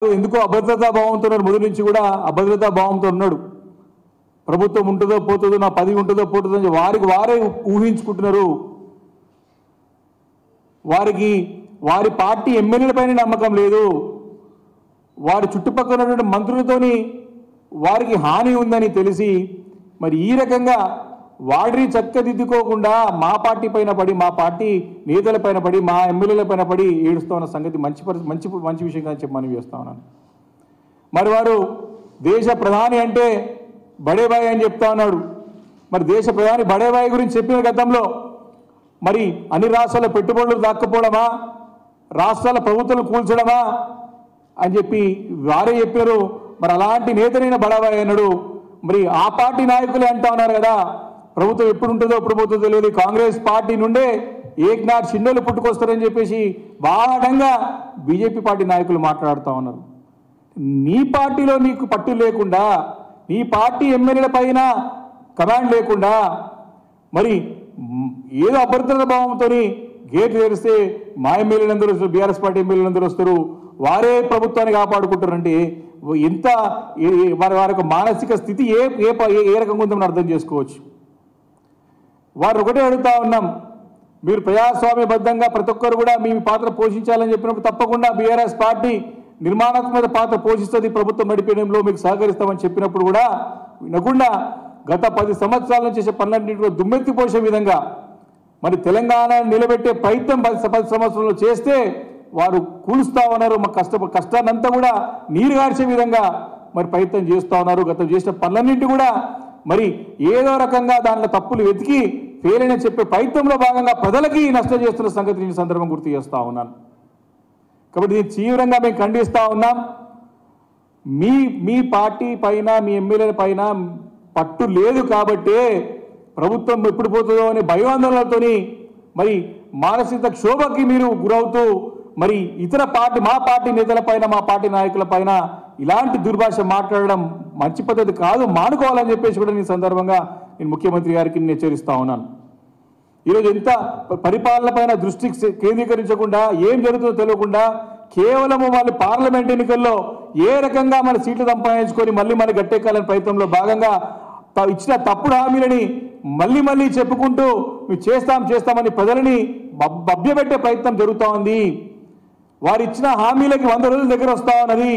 ఎందుకో అభద్రతా భావంతో మొదటి నుంచి కూడా అభద్రతా భావంతో ఉన్నాడు. ప్రభుత్వం ఉంటుందో పోతుందో, నా పదవి ఉంటుందో పోతుందో అని వారికి వారే ఊహించుకుంటున్నారు. వారికి వారి పార్టీ ఎమ్మెల్యేలపైన నమ్మకం లేదు. వారి చుట్టుపక్కల ఉన్నటువంటి మంత్రులతోని వారికి హాని ఉందని తెలిసి మరి ఈ రకంగా వాడిని చక్కదిద్దుకోకుండా మా పార్టీ పైన పడి, మా పార్టీ నేతల పైన పడి, మా ఎమ్మెల్యేల పైన పడి ఏడుస్తూ ఉన్న సంగతి మంచి విషయం కానీ చెప్పి మనం చేస్తా ఉన్నాను. మరి వారు దేశ ప్రధాని అంటే బడేబాయ్ అని చెప్తా ఉన్నాడు. మరి దేశ ప్రధాని బడేబాయ్ గురించి చెప్పిన గతంలో మరి అన్ని రాష్ట్రాల పెట్టుబడులు దాక్కపోవడమా, రాష్ట్రాల ప్రభుత్వాలు కూల్చడమా అని చెప్పి వారే చెప్పారు. మరి అలాంటి నేతనైన బడేబాయ్ అన్నాడు. మరి ఆ పార్టీ నాయకులే అంటా ఉన్నారు కదా, ప్రభుత్వం ఎప్పుడు ఉంటుందో ఎప్పుడు పోతుందో తెలియదు, కాంగ్రెస్ పార్టీ నుండే ఏక్నాథ్ షిండేలు పుట్టుకొస్తారని చెప్పేసి బాధంగా బీజేపీ పార్టీ నాయకులు మాట్లాడుతూ ఉన్నారు. నీ పార్టీలో నీకు పట్టు లేకుండా, నీ పార్టీ ఎమ్మెల్యేల పైన కమాండ్ లేకుండా మరి ఏదో అభద్రత భావంతో గేట్లు తెరిస్తే మా ఎమ్మెల్యేలందరూ వస్తారు, బీఆర్ఎస్ పార్టీ ఎమ్మెల్యేలందరూ వస్తారు, వారే ప్రభుత్వాన్ని కాపాడుకుంటారంటే ఎంత వారి యొక్క మానసిక స్థితి ఏ రకంగా ఉందో మనం అర్థం చేసుకోవచ్చు. వారు ఒకటే అడుగుతా ఉన్నాం, మీరు ప్రజాస్వామ్యబద్ధంగా ప్రతి ఒక్కరు కూడా మీ పాత్ర పోషించాలని చెప్పినప్పుడు తప్పకుండా బీఆర్ఎస్ పార్టీ నిర్మాణాత్మక పాత్ర పోషిస్తుంది, ప్రభుత్వం నడిపేయడంలో మీకు సహకరిస్తామని చెప్పినప్పుడు కూడా వినకుండా గత 10 సంవత్సరాల నుంచి చేసే పనులన్నింటిలో దుమ్మెత్తిపోసే విధంగా మరి తెలంగాణ నిలబెట్టే ప్రయత్నం 10 సంవత్సరాలు చేస్తే వారు కూలుస్తా ఉన్నారు. మా కష్టాన్నంతా కూడా నీరు గార్చే విధంగా మరి ప్రయత్నం చేస్తూ ఉన్నారు. గతం చేసిన పనులన్నింటి కూడా మరి ఏదో రకంగా దాంట్లో తప్పులు వెతికి ఫెయిల్ అయిన చెప్పే ప్రయత్నంలో భాగంగా ప్రజలకి నష్టం చేస్తున్న సంగతి నేను సందర్భం గుర్తు చేస్తూ ఉన్నాను. కాబట్టి దీన్ని తీవ్రంగా మేము ఖండిస్తూ ఉన్నాం. మీ పార్టీ పైన, మీ ఎమ్మెల్యేల పైన పట్టు లేదు కాబట్టే ప్రభుత్వం ఎప్పుడు పోతుందో అనే భయాందోళనలతోని మరి మానసిక క్షోభకి మీరు గురవుతూ మరి ఇతర పార్టీ, మా పార్టీ నేతల పైన, మా పార్టీ నాయకుల పైన ఇలాంటి దుర్భాష మాట్లాడడం మంచి పద్ధతి కాదు, మానుకోవాలని చెప్పేసి కూడా నేను సందర్భంగా నేను ముఖ్యమంత్రి గారికి నేను హెచ్చరిస్తా ఉన్నాను. ఈరోజు ఎంత పరిపాలన పైన దృష్టి కేంద్రీకరించకుండా, ఏం జరుగుతుందో తెలియకుండా కేవలము వాళ్ళు పార్లమెంట్ ఎన్నికల్లో ఏ రకంగా మన సీట్లు సంపాదించుకొని మళ్ళీ గట్టెక్కాలని ప్రయత్నంలో భాగంగా ఇచ్చిన తప్పుడు హామీలని మళ్ళీ చెప్పుకుంటూ మేము చేస్తామని ప్రజలని మభ్యపెట్టే ప్రయత్నం జరుగుతూ ఉంది. వారు ఇచ్చిన హామీలకి 100 రోజుల దగ్గర వస్తా ఉన్నది.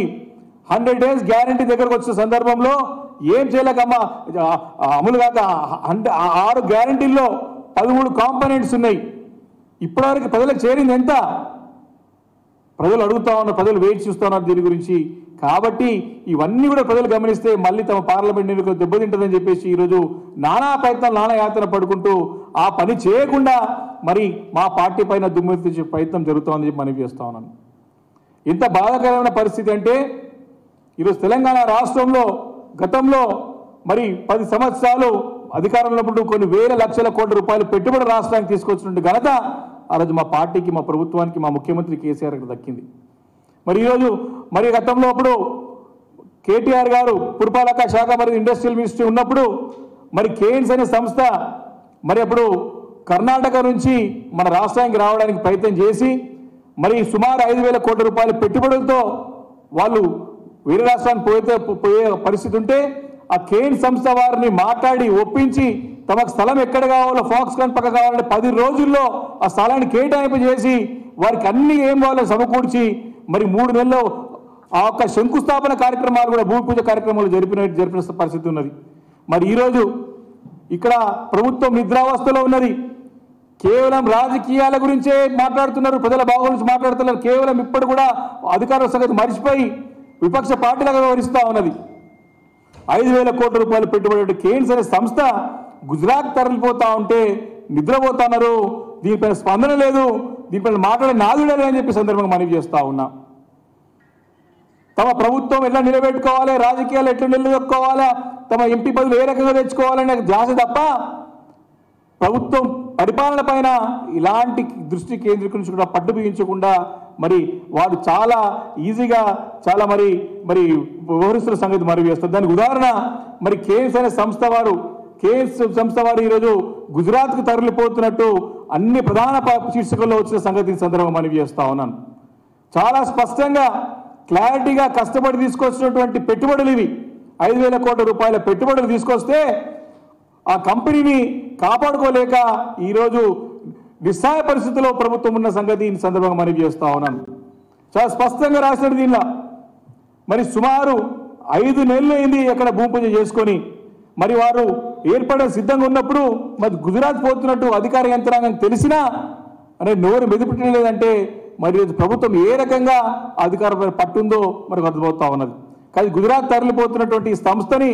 100 days గ్యారంటీ దగ్గరకు వచ్చిన సందర్భంలో ఏం చేయలేకమ్మా అమలు కాక 6 గ్యారంటీల్లో 13 కాంపోనెంట్స్ ఉన్నాయి. ఇప్పటివరకు ప్రజలకు చేరింది ఎంత? ప్రజలు అడుగుతా ఉన్నారు, ప్రజలు వెయిట్ చూస్తూ ఉన్నారు దీని గురించి. కాబట్టి ఇవన్నీ కూడా ప్రజలు గమనిస్తే మళ్ళీ తమ పార్లమెంట్ ఎన్నికలు దెబ్బతింటుందని చెప్పేసి ఈరోజు నానా ప్రయత్నాలు, నానా యాత్ర పడుకుంటూ ఆ పని చేయకుండా మరి మా పార్టీ పైన దుమ్మెత్తించే ప్రయత్నం జరుగుతోందని చెప్పి మనవి చేస్తా ఉన్నాను. ఎంత బాధాకరమైన పరిస్థితి అంటే ఈరోజు తెలంగాణ రాష్ట్రంలో గతంలో మరి 10 సంవత్సరాలు అధికారంలో ఉన్నప్పుడు కొన్ని వేల లక్షల కోట్ల రూపాయలు పెట్టుబడి రాష్ట్రానికి తీసుకొచ్చినట్టు ఘనత ఆ రోజు మా పార్టీకి, మా ప్రభుత్వానికి, మా ముఖ్యమంత్రి కేసీఆర్ గారికి దక్కింది. మరి ఈరోజు మరి గతంలో అప్పుడు కేటీఆర్ గారు పురపాలక శాఖ మరియు ఇండస్ట్రియల్ మినిస్ట్రీ ఉన్నప్పుడు మరి కేన్స్ అనే సంస్థ మరి అప్పుడు కర్ణాటక నుంచి మన రాష్ట్రానికి రావడానికి ప్రయత్నం చేసి మరి సుమారు 5,000 కోట్ల రూపాయల పెట్టుబడులతో వాళ్ళు వేరే రాష్ట్రానికి పోయే పరిస్థితి ఉంటే ఆ కేన్ సంస్థ వారిని మాట్లాడి ఒప్పించి తమకు స్థలం ఎక్కడ కావాలో, ఫాక్స్కాన్ పక్క కావాలంటే 10 రోజుల్లో ఆ స్థలాన్ని కేటాయింపు చేసి వారికి అన్ని ఏం కావాలో సమకూర్చి మరి 3 నెలల్లో ఆ యొక్క శంకుస్థాపన కార్యక్రమాలు కూడా, భూమి పూజ కార్యక్రమాలు జరిపిన పరిస్థితి ఉన్నది. మరి ఈరోజు ఇక్కడ ప్రభుత్వం నిద్రావస్థలో ఉన్నది. కేవలం రాజకీయాల గురించే మాట్లాడుతున్నారు, ప్రజల బాగు గురించి మాట్లాడుతున్నారు. కేవలం ఇప్పుడు కూడా అధికార సంగతి మర్చిపోయి విపక్ష పార్టీలుగా వ్యవహరిస్తూ ఉన్నది. 5,000 కోట్ల రూపాయలు పెట్టుబడి కేన్స్ అనే సంస్థ గుజరాత్ తరలిపోతా ఉంటే నిద్రపోతున్నారు. దీనిపైన స్పందన లేదు, దీనిపైన మాట్లాడే నాదుడే అని చెప్పి సందర్భంగా మనవి చేస్తూ ఉన్నా. తమ ప్రభుత్వం ఎట్లా నిలబెట్టుకోవాలి, రాజకీయాలు ఎట్లా నిలదొక్కోవాలా, తమ ఎంపీ పదవులు ఏ రకంగా తెచ్చుకోవాలనే ధ్యాస తప్ప ప్రభుత్వం పరిపాలన పైన ఇలాంటి దృష్టి కేంద్రీకరించకుండా, పట్టు బిగించకుండా మరి వాడు చాలా ఈజీగా చాలా మరి వ్యవహరిస్తున్న సంగతి మనవి చేస్తారు. దానికి ఉదాహరణ మరి కేఎస్ అనే సంస్థ వారు ఈరోజు గుజరాత్కు తరలిపోతున్నట్టు అన్ని ప్రధాన శీర్షికల్లో వచ్చిన సంగతి సందర్భంగా మనవి చేస్తా ఉన్నాను. చాలా స్పష్టంగా క్లారిటీగా కష్టపడి తీసుకొచ్చినటువంటి పెట్టుబడులు ఇవి 5,000 కోట్ల రూపాయల పెట్టుబడులు తీసుకొస్తే ఆ కంపెనీని కాపాడుకోలేక ఈరోజు నిస్సహాయ పరిస్థితిలో ప్రభుత్వం ఉన్న సంగతి ఈ సందర్భంగా మనవి చేస్తా ఉన్నాను. చాలా స్పష్టంగా రాసినట్టు దీనిలో మరి సుమారు 5 నెలలు అయింది అక్కడ భూమి పూజ చేసుకొని మరి వారు ఏర్పడే సిద్ధంగా ఉన్నప్పుడు మరి గుజరాత్ పోతున్నట్టు అధికార యంత్రాంగం తెలిసినా అనే నోరు మెదిపెట్టలేదంటే మరి ప్రభుత్వం ఏ రకంగా అధికార పట్టుందో మనకు అర్థమవుతా ఉన్నది. కానీ గుజరాత్ తరలిపోతున్నటువంటి ఈ సంస్థని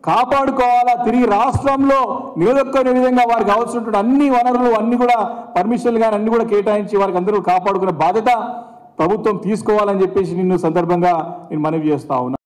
కాపాడుకోవాలా, తిరిగి రాష్ట్రంలో నిలదొక్కునే విధంగా వారికి అవసరమైనటువంటి అన్ని వనరులు అన్ని కూడా పర్మిషన్లు కానీ అన్ని కూడా కేటాయించి వారికి అందరూ కాపాడుకునే బాధ్యత ప్రభుత్వం తీసుకోవాలని చెప్పేసి నిన్ను సందర్భంగా నేను మనవి చేస్తా ఉన్నా.